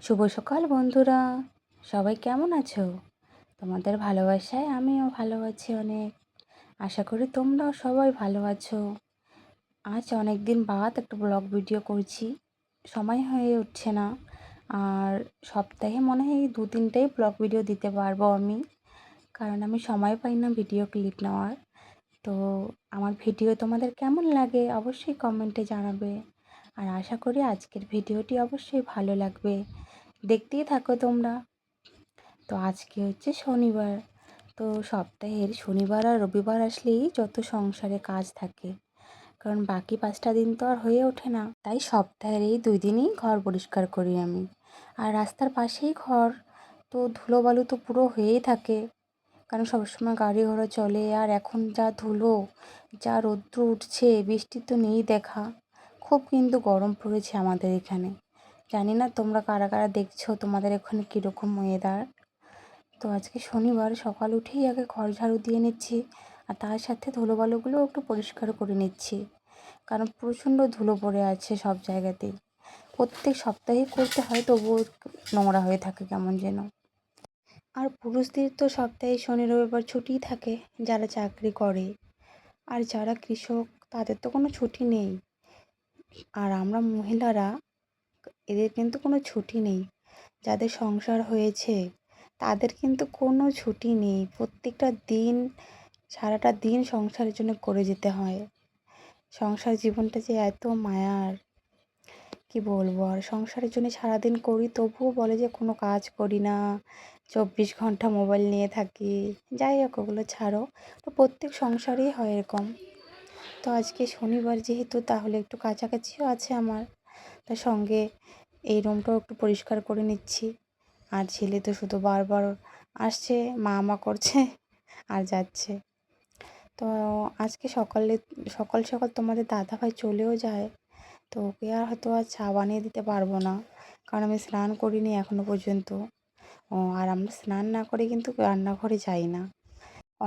শুভ সকাল বন্ধুরা, সবাই কেমন আছো? তোমাদের ভালোবাসায় আমিও ভালো আছি অনেক। আশা করি তোমরাও সবাই ভালো আছো। আজ অনেক দিন বাদ একটা ব্লগ ভিডিও করছি, সময় হয়ে উঠছে না। আর সপ্তাহে মনে হয় 2-3টাই ব্লগ ভিডিও দিতে পারবো আমি, কারণ আমি সময় পাই না ভিডিও ক্লিপ নেওয়ার। তো আমার ভিডিও তোমাদের কেমন লাগে অবশ্যই কমেন্টে জানাবে। আর আশা করি আজকের ভিডিওটি অবশ্যই ভালো লাগবে, দেখতেই থাকো তোমরা। তো আজকে হচ্ছে শনিবার। তো সপ্তাহের শনিবার আর রবিবার আসলেই যত সংসারে কাজ থাকে, কারণ বাকি 5টা দিন তো আর হয়ে ওঠে না। তাই সপ্তাহের এই 2 দিনই ঘর পরিষ্কার করি আমি। আর রাস্তার পাশেই ঘর, তো ধুলোবালু তো পুরো হয়েই থাকে, কারণ সবসময় গাড়ি ঘোড়া চলে। আর এখন যা ধুলো, যা রৌদ্র উঠছে, বৃষ্টি তো নেই দেখা। খুব কিন্তু গরম পড়েছে আমাদের এখানে। জানি না তোমরা কারা কারা দেখছো, তোমাদের এখানে কীরকম ওয়েদার। তো আজকে শনিবার, সকাল উঠেই আগে ঘর ঝাড়ু দিয়ে নিচ্ছি, আর তার সাথে ধুলোবালুগুলোও একটু পরিষ্কার করে নিচ্ছি, কারণ প্রচণ্ড ধুলো পড়ে আছে সব জায়গাতেই। প্রত্যেক সপ্তাহে করতে হয়, তবুও নোংরা হয়ে থাকে কেমন যেন। আর পুরুষদের তো সপ্তাহে শনি রবিবার ছুটিই থাকে, যারা চাকরি করে। আর যারা কৃষক, তাদের তো কোনো ছুটি নেই। আর আমরা মহিলারা, এদের কিন্তু কোনো ছুটি নেই। যাদের সংসার হয়েছে তাদের কিন্তু কোনো ছুটি নেই। প্রত্যেকটা দিন, সারাটা দিন সংসারের জন্য করে যেতে হয়। সংসার জীবনটা যে এত মায়ার, কি বলবো। আর সংসারের জন্য সারাদিন করি, তবুও বলে যে কোনো কাজ করি না, 24 ঘন্টা মোবাইল নিয়ে থাকি। যাই হোক, ওগুলো ছাড়ো। তো প্রত্যেক সংসারেই হয় এরকম। তো আজকে শনিবার যেহেতু, তাহলে একটু কাছাকাছিও আছে আমার, তার সঙ্গে এই রুমটাও একটু পরিষ্কার করে নিচ্ছি। আর ছেলে তো শুধু বারবার আসছে, মা করছে আর যাচ্ছে। তো আজকে সকাল সকাল তোমাদের দাদাভাই চলেও যায়। তো ওকে আর হয়তো আর চা বানিয়ে দিতে পারবো না, কারণ আমি স্নান করিনি এখনো পর্যন্ত। আর আমরা স্নান না করে কিন্তু রান্নাঘরে যাই না।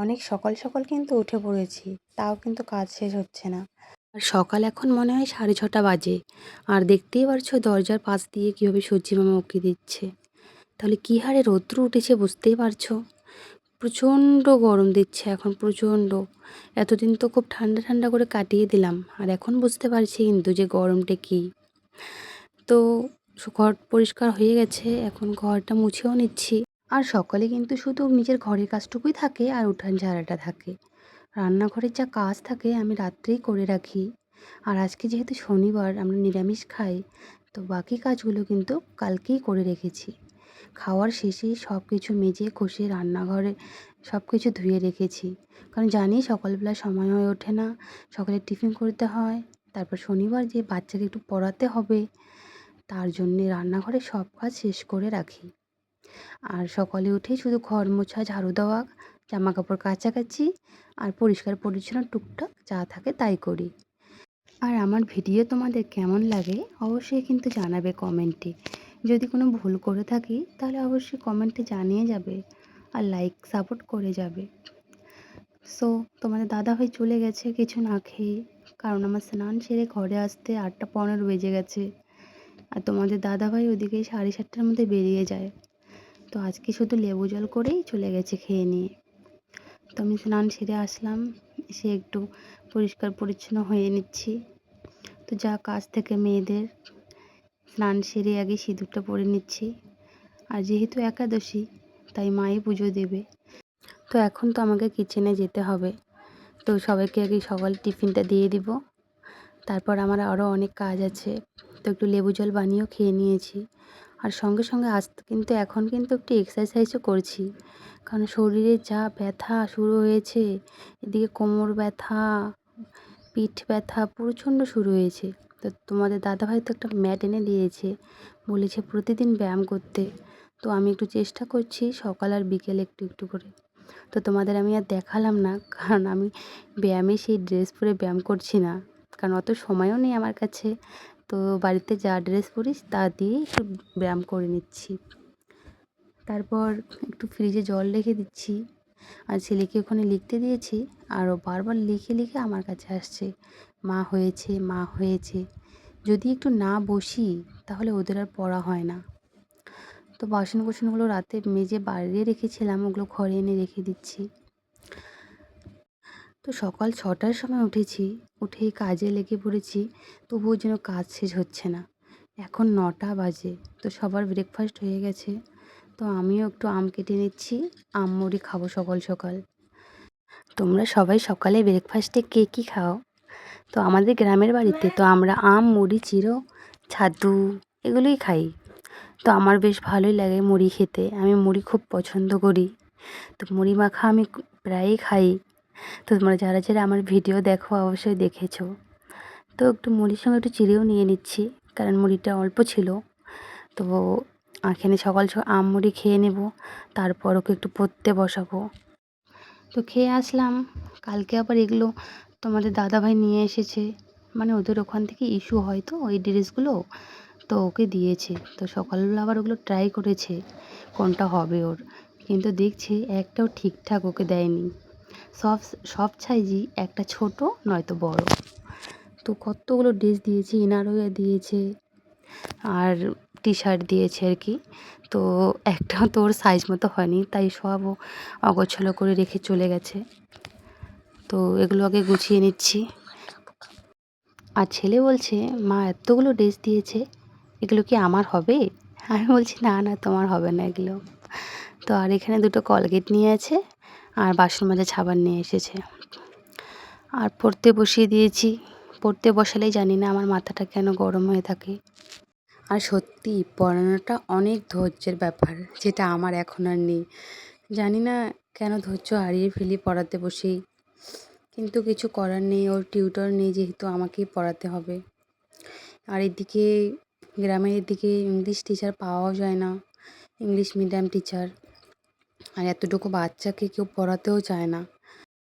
অনেক সকাল সকাল কিন্তু উঠে পড়েছি, তাও কিন্তু কাজ শেষ হচ্ছে না। আর সকাল এখন মনে হয় 6:30 বাজে। আর দেখতেই পারছো দরজার পাশ দিয়ে কীভাবে সূর্যি মামা উঁকি দিচ্ছে। তাহলে কী হারে রৌদ্র উঠেছে বুঝতেই পারছো। প্রচণ্ড গরম দিচ্ছে এখন, প্রচণ্ড। এতদিন তো খুব ঠান্ডা ঠান্ডা করে কাটিয়ে দিলাম, আর এখন বুঝতে পারছি কিন্তু যে গরমটা কী। তো ঘর পরিষ্কার হয়ে গেছে, এখন ঘরটা মুছেও নিচ্ছি। আর সকালে কিন্তু শুধু নিজের ঘরের কাজটুকুই থাকে, আর উঠান ঝাড়াটা থাকে। রান্নাঘরের যা কাজ থাকে আমি রাত্রেই করে রাখি। আর আজকে যেহেতু শনিবার, আমরা নিরামিষ খাই, তো বাকি কাজগুলো কিন্তু কালকেই করে রেখেছি। খাওয়ার শেষেই সব কিছু মেজে কষে রান্নাঘরে সব কিছু ধুয়ে রেখেছি, কারণ জানি সকালবেলা সময় হয়ে ওঠে না, সকালে টিফিন করতে হয়, তারপর শনিবার যে বাচ্চাকে একটু পড়াতে হবে, তার জন্যে রান্নাঘরে সব কাজ শেষ করে রাখি। আর সকালে উঠেই শুধু ঘর মোছা, ঝাড়ু দেওয়া, জামা কাপড় কাচাকাচি আর পরিষ্কার পরিচ্ছন্ন টুকটাক যা থাকে তাই করি। আর আমার ভিডিও তোমাদের কেমন লাগে অবশ্যই কিন্তু জানাবে কমেন্টে। যদি কোনো ভুল করে থাকি তাহলে অবশ্যই কমেন্টে জানিয়ে যাবে, আর লাইক সাপোর্ট করে যাবে। সো তোমাদের দাদাভাই চলে গেছে কিছু না খেয়ে, কারণ আমার স্নান সেরে ঘরে আসতে 8টা 15 বেজে গেছে। আর তোমাদের দাদাভাই ওদিকে 7:30টার মধ্যে বেরিয়ে যায়। তো আজকে শুধু লেবু জল করেই চলে গেছে খেয়ে নিয়ে। তো আমি স্নান সেরে আসলাম, এসে একটু পরিষ্কার পরিচ্ছন্ন হয়ে নিচ্ছি। তো যা কাজ থেকে মেয়েদের, স্নান সেরে আগে সিঁদুরটা পরে নিচ্ছি। আর যেহেতু একাদশী, তাই মাই পুজো দেবে। তো এখন তো আমাকে কিচেনে যেতে হবে। তো সবাইকে আগে সকাল টিফিনটা দিয়ে দিব, তারপর আমার আরও অনেক কাজ আছে। তো একটু লেবু জল বানিয়েও খেয়ে নিয়েছি। আর সঙ্গে সঙ্গে কিন্তু এখন কিন্তু একটু এক্সারসাইজও করছি, কারণ শরীরে যা ব্যথা শুরু হয়েছে, এদিকে কোমর ব্যথা, পিঠ ব্যথা প্রচণ্ড শুরু হয়েছে। তো তোমাদের দাদাভাই তো একটা ম্যাট এনে দিয়েছে, বলেছে প্রতিদিন ব্যায়াম করতে। তো আমি একটু চেষ্টা করছি সকাল আর বিকেলে একটু একটু করে। তো তোমাদের আমি আর দেখালাম না, কারণ আমি ব্যায়ামে সেই ড্রেস পরে ব্যায়াম করছি না, কারণ অত সময়ও নেই আমার কাছে। তো বাড়িতে যা ড্রেস পরিস তা দিয়েই একটু ব্যায়াম করে নিচ্ছি। তারপর একটু ফ্রিজে জল রেখে দিচ্ছি, আর ছেলেকে ওখানে লিখতে দিয়েছি। আর ও বারবার লিখে লিখে আমার কাছে আসছে, মা হয়েছে, মা হয়েছে। যদি একটু না বসি তাহলে ওদের আর পড়া হয় না। তো বাসন কোসনগুলো রাতে মেজে বাইরে রেখেছিলাম, ওগুলো ঘরে এনে রেখে দিচ্ছি। তো সকাল 6টার সময় উঠেছি, উঠেই কাজে লেগে পড়েছি, তবুও যেন কাজ শেষ হচ্ছে না। এখন 9টা বাজে, তো সবার ব্রেকফাস্ট হয়ে গেছে। তো আমিও একটু আম কেটে নিচ্ছি, আম মুড়ি খাবো সকাল সকাল। তোমরা সবাই সকালে ব্রেকফাস্টে কে কী খাও? তো আমাদের গ্রামের বাড়িতে তো আমরা আম, মুড়ি, চিড়ো, ছাতু এগুলোই খাই। তো আমার বেশ ভালোই লাগে মুড়ি খেতে, আমি মুড়ি খুব পছন্দ করি। তো মুড়ি মাখা আমি প্রায়ই খাই। তো তোমরা যারা যারা আমার ভিডিও দেখো অবশ্যই দেখেছো। তো একটু মুড়ির সঙ্গে একটু চিড়েও নিয়ে নিচ্ছি, কারণ মুড়িটা অল্প ছিল। তো এখানে সকাল সকাল আম মুড়ি খেয়ে নেব, তারপর ওকে একটু পড়তে বসাবো। তো খেয়ে আসলাম। কালকে আবার এগুলো তোমাদের দাদাভাই নিয়ে এসেছে, মানে ওদের ওখান থেকে ইস্যু হয় তো ওই ড্রেসগুলো, তো ওকে দিয়েছে। তো সকালবেলা আবার ওগুলো ট্রাই করেছে কোনটা হবে ওর, কিন্তু দেখছি একটাও ঠিকঠাক ওকে দেয়নি। সব সব সাইজই একটা ছোট নয়তো বড়। তো কতগুলো ড্রেস দিয়েছে, ইনারওয়্যার দিয়েছে আর টি শার্ট দিয়েছে আর কি। তো একটাও তো ওর সাইজ মতো হয়নি, তাই সব ও অগোছালো করে রেখে চলে গেছে। তো এগুলো আগে গুছিয়ে নিচ্ছি। আর ছেলে বলছে, মা এতগুলো ড্রেস দিয়েছে, এগুলো কি আমার হবে? আমি বলছি না না, তোমার হবে না এগুলো। তো আর এখানে দুটো কলগেট নিয়ে আছে আর বাসন মাজা সাবান নিয়ে এসেছে। আর পড়তে বসিয়ে দিয়েছি। পড়তে বসালেই জানি না আমার মাথাটা কেন গরম হয়ে থাকে। আর সত্যি পড়ানোটা অনেক ধৈর্যের ব্যাপার, যেটা আমার এখন আর নেই। জানি না কেন ধৈর্য হারিয়ে ফেলি পড়াতে বসেই, কিন্তু কিছু করার নেই, ওর টিউটর নেই যেহেতু আমাকেই পড়াতে হবে। আর এদিকে গ্রামের এদিকে ইংলিশ টিচার পাওয়াও যায় না, ইংলিশ মিডিয়াম টিচার। আর এতটুকু বাচ্চাকে কেউ পড়াতেও চায় না,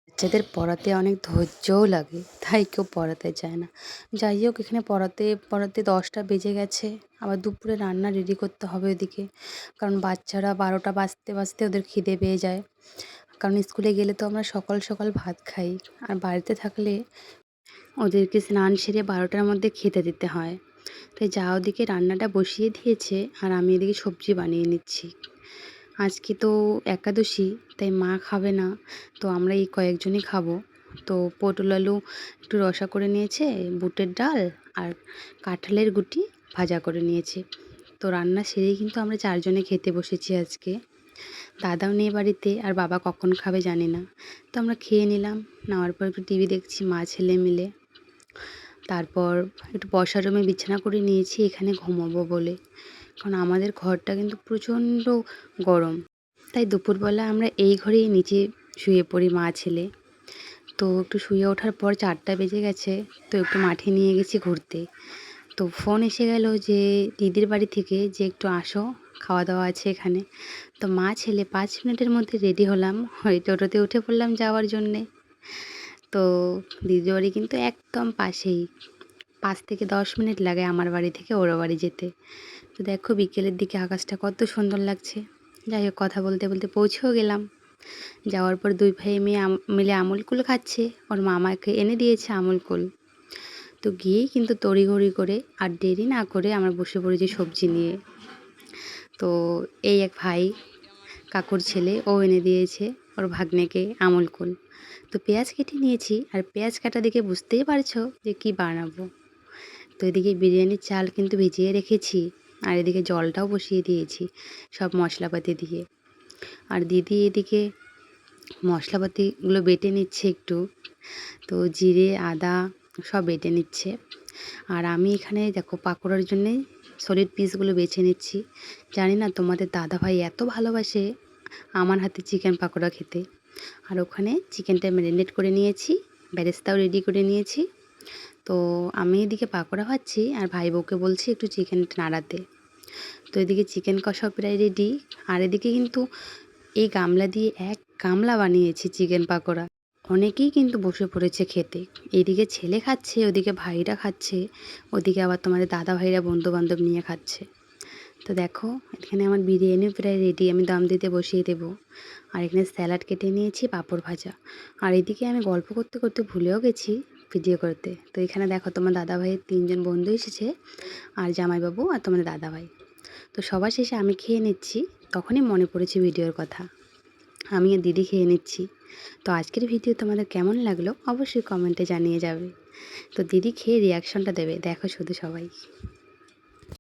বাচ্চাদের পড়াতে অনেক ধৈর্যও লাগে, তাই কেউ পড়াতে চায় না। যাই হোক, এখানে পড়াতে পড়াতে 10টা বেজে গেছে। আবার দুপুরে রান্না রেডি করতে হবে ওদিকে, কারণ বাচ্চারা 12টা বাজতে বাজতে ওদের খিদে পেয়ে যায়। কারণ স্কুলে গেলে তো আমরা সকাল সকাল ভাত খাই, আর বাড়িতে থাকলে ওদেরকে স্নান সেরে 12টার মধ্যে খেতে দিতে হয়। তাই যা ওদিকে রান্নাটা বসিয়ে দিয়েছে, আর আমি এদিকে সবজি বানিয়ে নিচ্ছি। আজকে তো একাদশী, তাই মা খাবে না, তো আমরা এই কয়েকজনই খাবো। তো পটল আলু একটু রসা করে নিয়েছে, বুটের ডাল আর কাঁঠালের গুটি ভাজা করে নিয়েছে। তো রান্না সেরেই কিন্তু আমরা 4জনে খেতে বসেছি আজকে। দাদাও নেই বাড়িতে, আর বাবা কখন খাবে জানি না। তো আমরা খেয়ে নিলাম, নেওয়ার পর একটু টিভি দেখছি মা ছেলে মিলে। তারপর একটু বসার রুমে বিছানা করে নিয়েছি এখানে ঘুমাবো বলে, কারণ আমাদের ঘরটা কিন্তু প্রচণ্ড গরম। তাই দুপুরবেলা আমরা এই ঘরেই নিচে শুয়ে পড়ি মা ছেলে। তো একটু শুয়ে ওঠার পর 4টা বেজে গেছে, তো একটু মাঠে নিয়ে গেছি ঘুরতে। তো ফোন এসে গেল যে দিদির বাড়ি থেকে, যে একটু আসো, খাওয়া দাওয়া আছে এখানে। তো মা ছেলে 5 মিনিটের মধ্যে রেডি হলাম, ওই টোটোতে উঠে পড়লাম যাওয়ার জন্যে। তো দিদির বাড়ি কিন্তু একদম পাশেই, 5 থেকে 10 মিনিট লাগে আমার বাড়ি থেকে ওর বাড়ি যেতে। তো দেখো বিকেলের দিকে আকাশটা কত সুন্দর লাগছে। যাই হোক, কথা বলতে বলতে পৌঁছেও গেলাম। যাওয়ার পর 2 ভাই মেয়ে মিলে আমুল কুল খাচ্ছে, ওর মামাকে এনে দিয়েছে আমুল কুল। তো গিয়েই কিন্তু তড়িঘড়ি করে আর দেরি না করে আমরা বসে পড়েছি সবজি নিয়ে। তো এই এক ভাই, কাকুর ছেলে, ও এনে দিয়েছে ওর ভাগ্নেকে আমুল কুল। তো পেঁয়াজ কেটে নিয়েছি, আর পেঁয়াজ কাটা দেখে বুঝতেই পারছো যে কী বানাবো। তো এদিকে বিরিয়ানির চাল কিন্তু ভিজিয়ে রেখেছি, আর এদিকে জলটাও বসিয়ে দিয়েছি সব মশলাপাতি দিয়ে। আর দিদি এদিকে মশলাপাতিগুলো বেটে নিচ্ছে একটু, তো জিরে আদা সব বেটে নিচ্ছে। আর আমি এখানে দেখো পাকোড়ার জন্যে সলিড পিসগুলো বেছে নিচ্ছি। জানি না তোমাদের দাদাভাই এত ভালোবাসে আমার হাতে চিকেন পাকোড়া খেতে। আর ওখানে চিকেনটা ম্যারিনেট করে নিয়েছি, বেরেস্তাও রেডি করে নিয়েছি। তো আমি এদিকে পাকোড়া ভাজছি, আর ভাই বউকে বলছি একটু চিকেনটা নাড়াতে। তো এদিকে চিকেন কষাও প্রায় রেডি। আর এদিকে কিন্তু এই গামলা দিয়ে 1 গামলা বানিয়েছি চিকেন পাকোড়া। অনেকেই কিন্তু বসে পড়েছে খেতে, এদিকে ছেলে খাচ্ছে, ওদিকে ভাইরা খাচ্ছে, ওদিকে আবার তোমাদের দাদা ভাইরা বন্ধুবান্ধব নিয়ে খাচ্ছে। তো দেখো এখানে আমার বিরিয়ানিও প্রায় রেডি, আমি দম দিতে বসিয়ে দেবো। আর এখানে স্যালাড কেটে নিয়েছি, পাঁপড় ভাজা। আর এদিকে আমি গল্প করতে করতে ভুলেও গেছি ভিডিও করতে। তো এখানে দেখো তোমার দাদাভাইয়ের 3জন বন্ধু এসেছে, আর জামাইবাবু আর তোমাদের দাদাভাই। তো সবার শেষে আমি খেয়ে নিচ্ছি, তখনই মনে পড়েছে ভিডিওর কথা। আমি আর দিদি খেয়ে নিচ্ছি। তো আজকের ভিডিও তোমাদের কেমন লাগলো অবশ্যই কমেন্টে জানিয়ে যাবে। তো দিদি খেয়ে রিয়াকশনটা দেবে, দেখো শুধু সবাই।